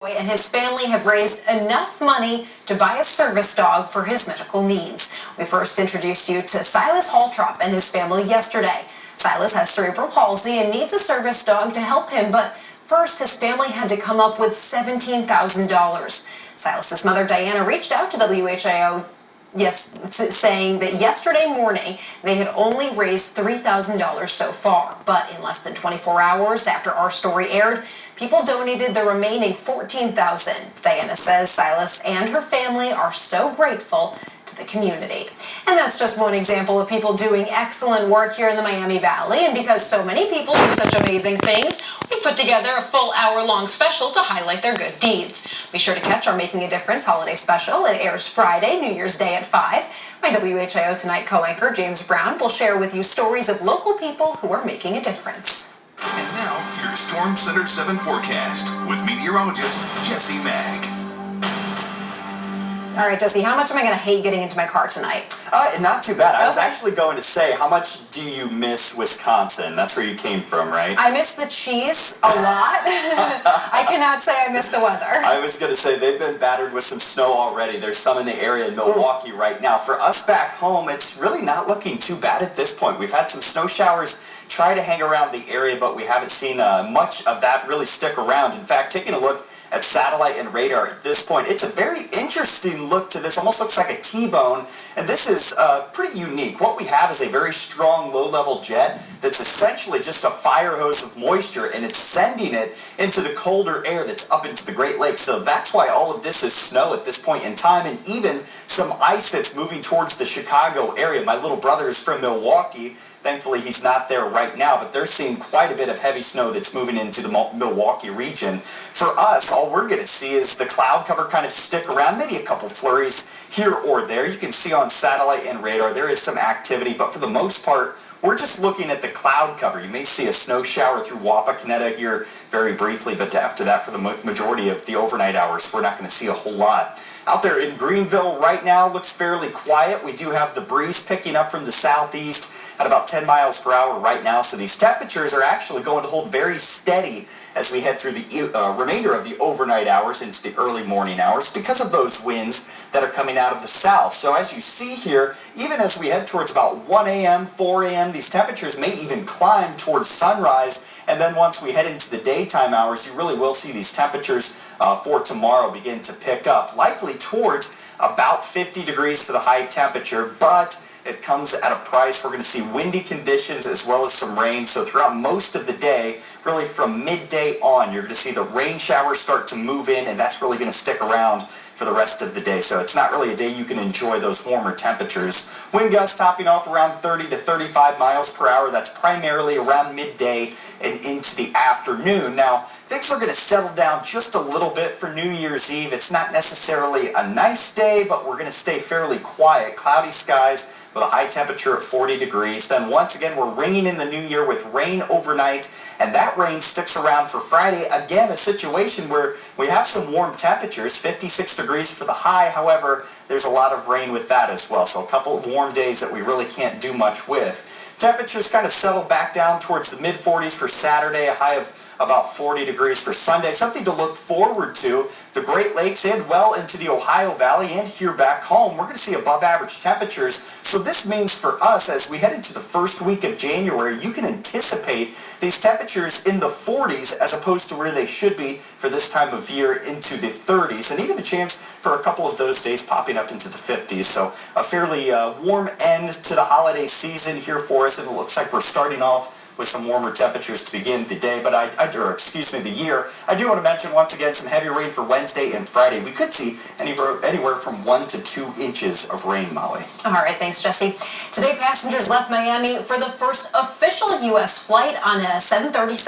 And his family have raised enough money to buy a service dog for his medical needs. We first introduced you to Silas Haltrop and his family yesterday. Silas has cerebral palsy and needs a service dog to help him, but first his family had to come up with $17,000. Silas's mother Diana reached out to WHIO saying that yesterday morning they had only raised $3,000 so far, but in less than 24 hours after our story aired, people donated the remaining $14,000. Diana says Silas and her family are so grateful to the community. And that's just one example of people doing excellent work here in the Miami Valley. And because so many people do such amazing things, we've put together a full hour-long special to highlight their good deeds. Be sure to catch our Making a Difference holiday special. It airs Friday, New Year's Day at 5. My WHIO Tonight co-anchor, James Brown, will share with you stories of local people who are making a difference. And now, your Storm Center 7 forecast with meteorologist Jesse Maag. All right, Jesse, how much am I going to hate getting into my car tonight? Not too bad. I was actually going to say, how much do you miss Wisconsin? That's where you came from, right? I miss the cheese a lot. I cannot say I miss the weather. I was going to say, they've been battered with some snow already. There's some in the area in Milwaukee right now. For us back home, it's really not looking too bad at this point. We've had some snow showers try to hang around the area, but we haven't seen much of that really stick around. In fact, taking a look at satellite and radar at this point, it's a very interesting look to this. Almost looks like a T-bone, and this is pretty unique. What we have is a very strong low-level jet that's essentially just a fire hose of moisture, and it's sending it into the colder air that's up into the Great Lakes. So that's why all of this is snow at this point in time, and even some ice that's moving towards the Chicago area. My little brother is from Milwaukee. Thankfully, he's not there right now, but they're seeing quite a bit of heavy snow that's moving into the Milwaukee region. For us, all we're going to see is the cloud cover kind of stick around, maybe a couple flurries here or there. You can see on satellite and radar there is some activity, but for the most part, we're just looking at the cloud cover. You may see a snow shower through Wapakoneta here very briefly, but after that, for the majority of the overnight hours, we're not going to see a whole lot. Out there in Greenville right now looks fairly quiet. We do have the breeze picking up from the southeast at about 10 miles per hour right now, so these temperatures are actually going to hold very steady as we head through the remainder of the overnight hours into the early morning hours because of those winds that are coming out of the south. So as you see here, even as we head towards about 1 a.m., 4 a.m., these temperatures may even climb towards sunrise, and then once we head into the daytime hours, you really will see these temperatures for tomorrow begin to pick up, likely towards about 50 degrees for the high temperature, but it comes at a price. We're going to see windy conditions as well as some rain. So throughout most of the day, really from midday on, you're going to see the rain showers start to move in, and that's really going to stick around for the rest of the day. So it's not really a day you can enjoy those warmer temperatures. Wind gusts topping off around 30 to 35 miles per hour. That's primarily around midday and into the afternoon. Now, things are going to settle down just a little bit for New Year's Eve. It's not necessarily a nice day, but we're going to stay fairly quiet. Cloudy skies with a high temperature of 40 degrees. Then once again, we're ringing in the new year with rain overnight, and that rain sticks around for Friday. Again, a situation where we have some warm temperatures, 56 degrees for the high. However, there's a lot of rain with that as well. So a couple of warm days that we really can't do much with. Temperatures kind of settle back down towards the mid-40s for Saturday, a high of about 40 degrees for Sunday. Something to look forward to. The Great Lakes and well into the Ohio Valley and here back home, we're going to see above average temperatures. So this means for us, as we head into the first week of January, you can anticipate these temperatures in the 40s as opposed to where they should be for this time of year into the 30s, and even a chance for a couple of those days popping up into the 50s. So a fairly warm end to the holiday season here for us, and it looks like we're starting off with some warmer temperatures to begin the day, but the year. I do want to mention once again some heavy rain for Wednesday and Friday. We could see anywhere from 1 to 2 inches of rain, Molly. All right, thanks, Jesse. Today, passengers left Miami for the first official U.S. flight on a 737.